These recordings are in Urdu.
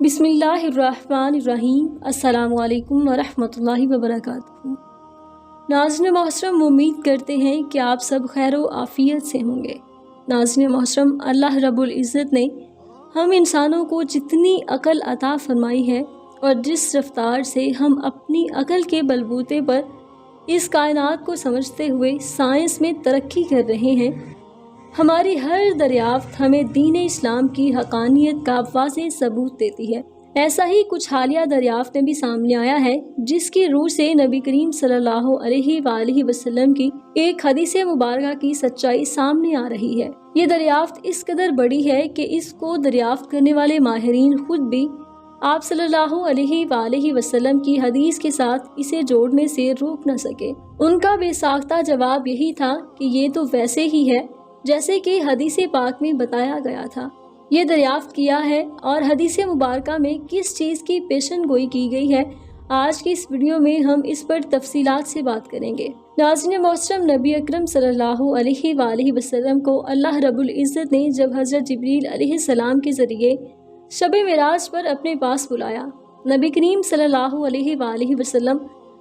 بسم اللہ الرحمن الرحیم۔ السلام علیکم ورحمۃ اللہ وبرکاتہ۔ ناظرین محترم، امید کرتے ہیں کہ آپ سب خیر و عافیت سے ہوں گے۔ ناظرین محترم، اللہ رب العزت نے ہم انسانوں کو جتنی عقل عطا فرمائی ہے اور جس رفتار سے ہم اپنی عقل کے بلبوتے پر اس کائنات کو سمجھتے ہوئے سائنس میں ترقی کر رہے ہیں، ہماری ہر دریافت ہمیں دین اسلام کی حقانیت کا واضح ثبوت دیتی ہے۔ ایسا ہی کچھ حالیہ دریافت میں بھی سامنے آیا ہے، جس کی روح سے نبی کریم صلی اللہ علیہ وآلہ وسلم کی ایک حدیث مبارکہ کی سچائی سامنے آ رہی ہے۔ یہ دریافت اس قدر بڑی ہے کہ اس کو دریافت کرنے والے ماہرین خود بھی آپ صلی اللہ علیہ وآلہ وسلم کی حدیث کے ساتھ اسے جوڑنے سے روک نہ سکے۔ ان کا بے ساختہ جواب یہی تھا کہ یہ تو ویسے ہی ہے جیسے کہ حدیث پاک میں بتایا گیا تھا۔ یہ دریافت کیا ہے اور حدیث مبارکہ میں کس چیز کی پیشن گوئی کی گئی ہے، آج کی اس ویڈیو میں ہم اس پر تفصیلات سے بات کریں گے۔ ناظرین محترم، نبی اکرم صلی اللہ علیہ وآلہ وسلم کو اللہ رب العزت نے جب حضرت جبریل علیہ السلام کے ذریعے شب معراج پر اپنے پاس بلایا، نبی کریم صلی اللہ علیہ وآلہ وسلم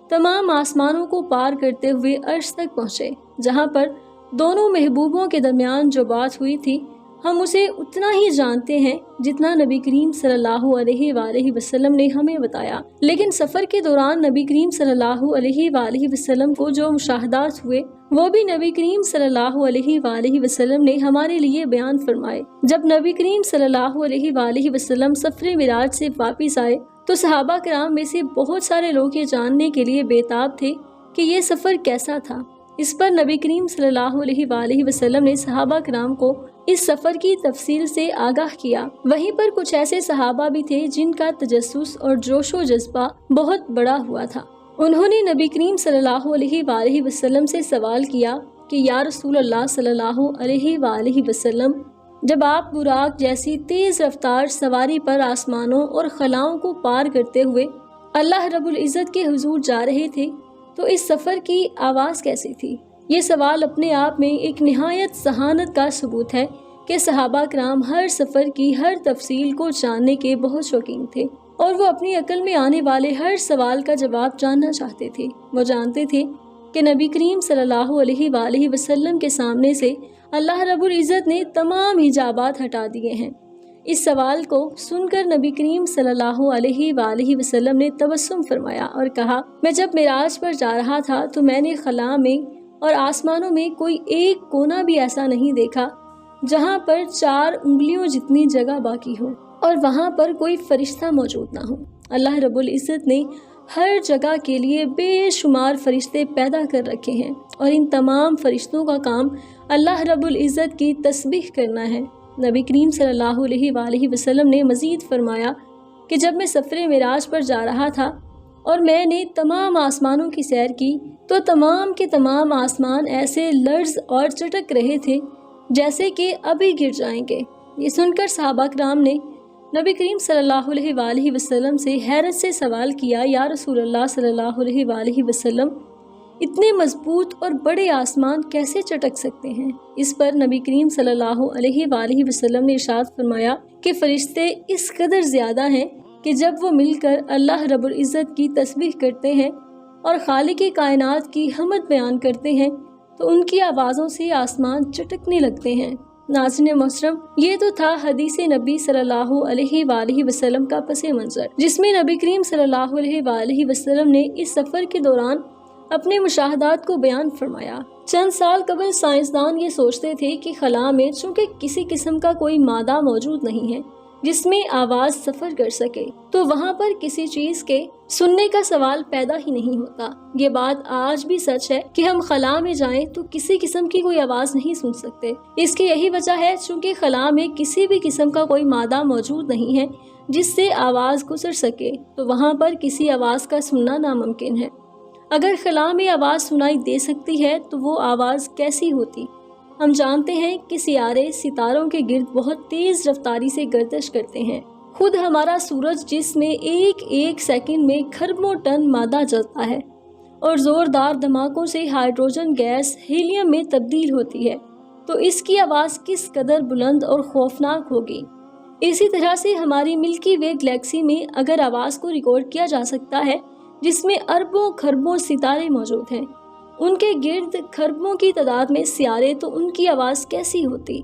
تمام آسمانوں کو پار کرتے ہوئے عرش تک پہنچے، جہاں پر دونوں محبوبوں کے درمیان جو بات ہوئی تھی، ہم اسے اتنا ہی جانتے ہیں جتنا نبی کریم صلی اللہ علیہ وآلہ وسلم نے ہمیں بتایا۔ لیکن سفر کے دوران نبی کریم صلی اللہ علیہ وآلہ وسلم کو جو مشاہدات ہوئے، وہ بھی نبی کریم صلی اللہ علیہ وآلہ وسلم نے ہمارے لیے بیان فرمائے۔ جب نبی کریم صلی اللہ علیہ وآلہ وسلم سفر معراج سے واپس آئے تو صحابہ کرام میں سے بہت سارے لوگ یہ جاننے کے لیے بےتاب تھے کہ یہ سفر کیسا تھا۔ اس پر نبی کریم صلی اللہ علیہ وآلہ وسلم نے صحابہ کرام کو اس سفر کی تفصیل سے آگاہ کیا۔ وہیں پر کچھ ایسے صحابہ بھی تھے جن کا تجسس اور جوش و جذبہ بہت بڑا ہوا تھا۔ انہوں نے نبی کریم صلی اللہ علیہ وآلہ وسلم سے سوال کیا کہ یا رسول اللہ صلی اللہ علیہ وآلہ وسلم، جب آپ براق جیسی تیز رفتار سواری پر آسمانوں اور خلاؤں کو پار کرتے ہوئے اللہ رب العزت کے حضور جا رہے تھے تو اس سفر کی آواز کیسی تھی؟ یہ سوال اپنے آپ میں ایک نہایت ذہانت کا ثبوت ہے کہ صحابہ کرام ہر سفر کی ہر تفصیل کو جاننے کے بہت شوقین تھے، اور وہ اپنی عقل میں آنے والے ہر سوال کا جواب جاننا چاہتے تھے۔ وہ جانتے تھے کہ نبی کریم صلی اللہ علیہ وآلہ وسلم کے سامنے سے اللہ رب العزت نے تمام حجابات ہٹا دیے ہیں۔ اس سوال کو سن کر نبی کریم صلی اللہ علیہ وآلہ وسلم نے تبسم فرمایا اور کہا، میں جب معراج پر جا رہا تھا تو میں نے خلا میں اور آسمانوں میں کوئی ایک کونا بھی ایسا نہیں دیکھا جہاں پر 4 انگلیوں جتنی جگہ باقی ہو اور وہاں پر کوئی فرشتہ موجود نہ ہو۔ اللہ رب العزت نے ہر جگہ کے لیے بے شمار فرشتے پیدا کر رکھے ہیں، اور ان تمام فرشتوں کا کام اللہ رب العزت کی تسبیح کرنا ہے۔ نبی کریم صلی اللہ علیہ وآلہ وسلم نے مزید فرمایا کہ جب میں سفر معراج پر جا رہا تھا اور میں نے تمام آسمانوں کی سیر کی تو تمام کے تمام آسمان ایسے لرز اور چٹک رہے تھے جیسے کہ ابھی گر جائیں گے۔ یہ سن کر صحابہ کرام نے نبی کریم صلی اللہ علیہ وآلہ وسلم سے حیرت سے سوال کیا، یا رسول اللہ صلی اللہ علیہ وآلہ وسلم، اتنے مضبوط اور بڑے آسمان کیسے چٹک سکتے ہیں؟ اس پر نبی کریم صلی اللہ علیہ وآلہ وسلم نے ارشاد فرمایا کہ فرشتے اس قدر زیادہ ہیں کہ جب وہ مل کر اللہ رب العزت کی تسبیح کرتے ہیں اور خالق کائنات کی حمد بیان کرتے ہیں تو ان کی آوازوں سے آسمان چٹکنے لگتے ہیں۔ ناظرین محترم، یہ تو تھا حدیث نبی صلی اللہ علیہ وآلہ وسلم کا پس منظر، جس میں نبی کریم صلی اللہ علیہ وآلہ وسلم نے اس سفر کے دوران اپنے مشاہدات کو بیان فرمایا۔ چند سال قبل سائنسدان یہ سوچتے تھے کہ خلا میں چونکہ کسی قسم کا کوئی مادہ موجود نہیں ہے جس میں آواز سفر کر سکے، تو وہاں پر کسی چیز کے سننے کا سوال پیدا ہی نہیں ہوتا۔ یہ بات آج بھی سچ ہے کہ ہم خلا میں جائیں تو کسی قسم کی کوئی آواز نہیں سن سکتے۔ اس کی یہی وجہ ہے چونکہ خلا میں کسی بھی قسم کا کوئی مادہ موجود نہیں ہے جس سے آواز گزر سکے، تو وہاں پر کسی آواز کا سننا ناممکن ہے۔ اگر خلا میں آواز سنائی دے سکتی ہے تو وہ آواز کیسی ہوتی؟ ہم جانتے ہیں کہ سیارے ستاروں کے گرد بہت تیز رفتاری سے گردش کرتے ہیں۔ خود ہمارا سورج، جس میں ایک ایک سیکنڈ میں کھربوں ٹن مادہ جلتا ہے اور زوردار دھماکوں سے ہائیڈروجن گیس ہیلیم میں تبدیل ہوتی ہے، تو اس کی آواز کس قدر بلند اور خوفناک ہوگی۔ اسی طرح سے ہماری ملکی وے گلیکسی میں اگر آواز کو ریکارڈ کیا جا سکتا ہے جس میں اربوں خربوں ستارے موجود ہیں، ان کے گرد خربوں کی تعداد میں سیارے، تو ان کی آواز کیسی ہوتی؟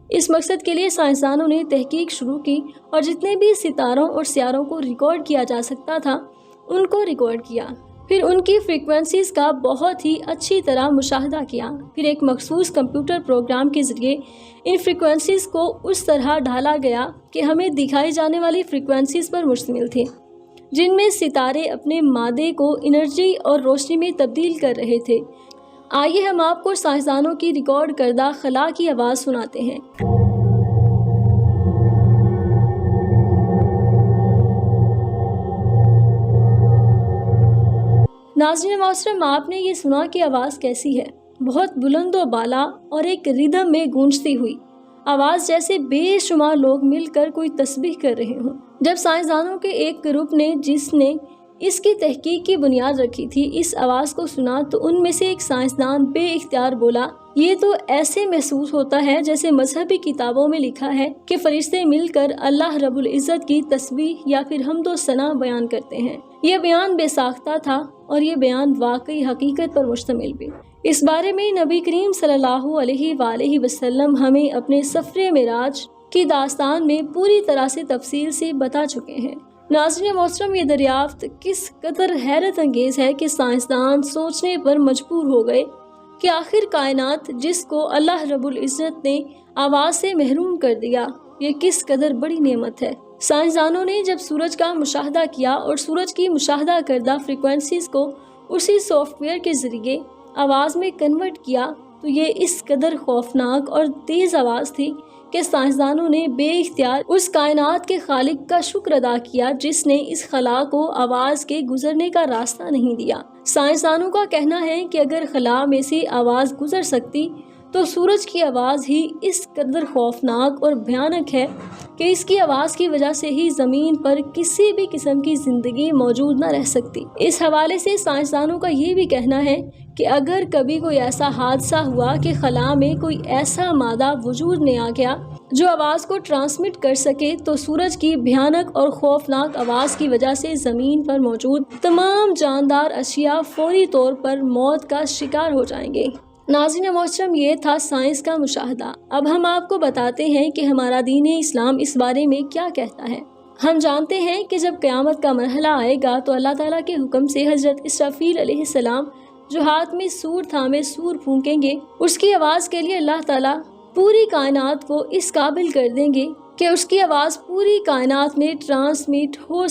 اس مقصد کے لیے سائنسدانوں نے تحقیق شروع کی اور جتنے بھی ستاروں اور سیاروں کو ریکارڈ کیا جا سکتا تھا ان کو ریکارڈ کیا، پھر ان کی فریکوینسیز کا بہت ہی اچھی طرح مشاہدہ کیا، پھر ایک مخصوص کمپیوٹر پروگرام کے ذریعے ان فریکوینسیز کو اس طرح ڈھالا گیا کہ ہمیں دکھائی جانے والی فریکوینسیز پر مشتمل تھی جن میں ستارے اپنے مادے کو انرجی اور روشنی میں تبدیل کر رہے تھے۔ آئیے ہم آپ کو سائنسدانوں کی ریکارڈ کردہ خلا کی آواز سناتے ہیں۔ ناظرین محترم، آپ نے یہ سنا کہ آواز کیسی ہے؟ بہت بلند و بالا اور ایک ردھم میں گونجتی ہوئی آواز، جیسے بے شمار لوگ مل کر کوئی تسبیح کر رہے ہوں۔ جب سائنسدانوں کے ایک گروپ نے جس نے اس کی تحقیق کی بنیاد رکھی تھی اس آواز کو سنا تو ان میں سے ایک سائنسدان بے اختیار بولا، یہ تو ایسے محسوس ہوتا ہے جیسے مذہبی کتابوں میں لکھا ہے کہ فرشتے مل کر اللہ رب العزت کی تسبیح یا پھر حمد و ثنا بیان کرتے ہیں۔ یہ بیان بے ساختہ تھا اور یہ بیان واقعی حقیقت پر مشتمل بھی۔ اس بارے میں نبی کریم صلی اللہ علیہ وآلہ وسلم ہمیں اپنے سفر معراج کی داستان میں پوری طرح سے تفصیل سے بتا چکے ہیں۔ ناظرین محترم، یہ دریافت کس قدر حیرت انگیز ہے کہ سائنسدان سوچنے پر مجبور ہو گئے کہ آخر کائنات جس کو اللہ رب العزت نے آواز سے محروم کر دیا، یہ کس قدر بڑی نعمت ہے۔ سائنسدانوں نے جب سورج کا مشاہدہ کیا اور سورج کی مشاہدہ کردہ فریکوینسیز کو اسی سافٹ ویئر کے ذریعے آواز میں کنورٹ کیا تو یہ اس قدر خوفناک اور تیز آواز تھی کہ سائنسدانوں نے بے اختیار اس کائنات کے خالق کا شکر ادا کیا جس نے اس خلا کو آواز کے گزرنے کا راستہ نہیں دیا۔ سائنسدانوں کا کہنا ہے کہ اگر خلا میں سے آواز گزر سکتی تو سورج کی آواز ہی اس قدر خوفناک اور بھیانک ہے کہ اس کی آواز کی وجہ سے ہی زمین پر کسی بھی قسم کی زندگی موجود نہ رہ سکتی۔ اس حوالے سے سائنسدانوں کا یہ بھی کہنا ہے کہ اگر کبھی کوئی ایسا حادثہ ہوا کہ خلا میں کوئی ایسا مادہ وجود میں آ گیا جو آواز کو ٹرانسمٹ کر سکے تو سورج کی بھیانک اور خوفناک آواز کی وجہ سے زمین پر موجود تمام جاندار اشیاء فوری طور پر موت کا شکار ہو جائیں گے۔ ناظرین محترم، یہ تھا سائنس کا مشاہدہ۔ اب ہم آپ کو بتاتے ہیں کہ ہمارا دین اسلام اس بارے میں کیا کہتا ہے۔ ہم جانتے ہیں کہ جب قیامت کا مرحلہ آئے گا تو اللہ تعالیٰ کے حکم سے حضرت اسرافیل علیہ السلام جو ہاتھ میں سور تھامے سور پھونکیں گے، اس کی آواز کے لیے اللہ تعالیٰ پوری کائنات کو اس قابل کر دیں گے کہ اس کی آواز پوری کائنات میں ٹرانسمٹ ہو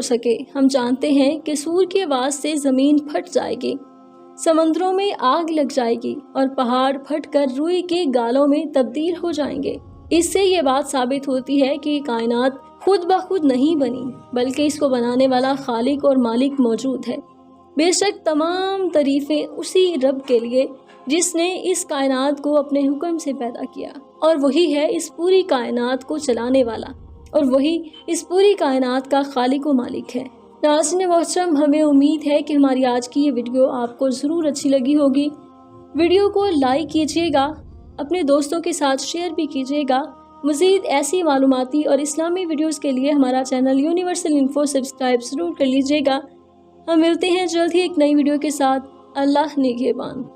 سکے۔ ہم جانتے ہیں کہ سور کی آواز سے زمین پھٹ جائے گی، سمندروں میں آگ لگ جائے گی اور پہاڑ پھٹ کر روئی کے گالوں میں تبدیل ہو جائیں گے۔ اس سے یہ بات ثابت ہوتی ہے کہ کائنات خود بخود نہیں بنی بلکہ اس کو بنانے والا خالق اور مالک موجود ہے۔ بے شک تمام تعریفیں اسی رب کے لیے جس نے اس کائنات کو اپنے حکم سے پیدا کیا، اور وہی ہے اس پوری کائنات کو چلانے والا، اور وہی اس پوری کائنات کا خالق و مالک ہے۔ ناظرین محترم، ہمیں امید ہے کہ ہماری آج کی یہ ویڈیو آپ کو ضرور اچھی لگی ہوگی۔ ویڈیو کو لائک کیجیے گا، اپنے دوستوں کے ساتھ شیئر بھی کیجیے گا۔ مزید ایسی معلوماتی اور اسلامی ویڈیوز کے لیے ہمارا چینل یونیورسل انفو سبسکرائب ضرور کر لیجیے گا۔ ہم ملتے ہیں جلد ہی ایک نئی ویڈیو کے ساتھ۔ اللہ نگہبان۔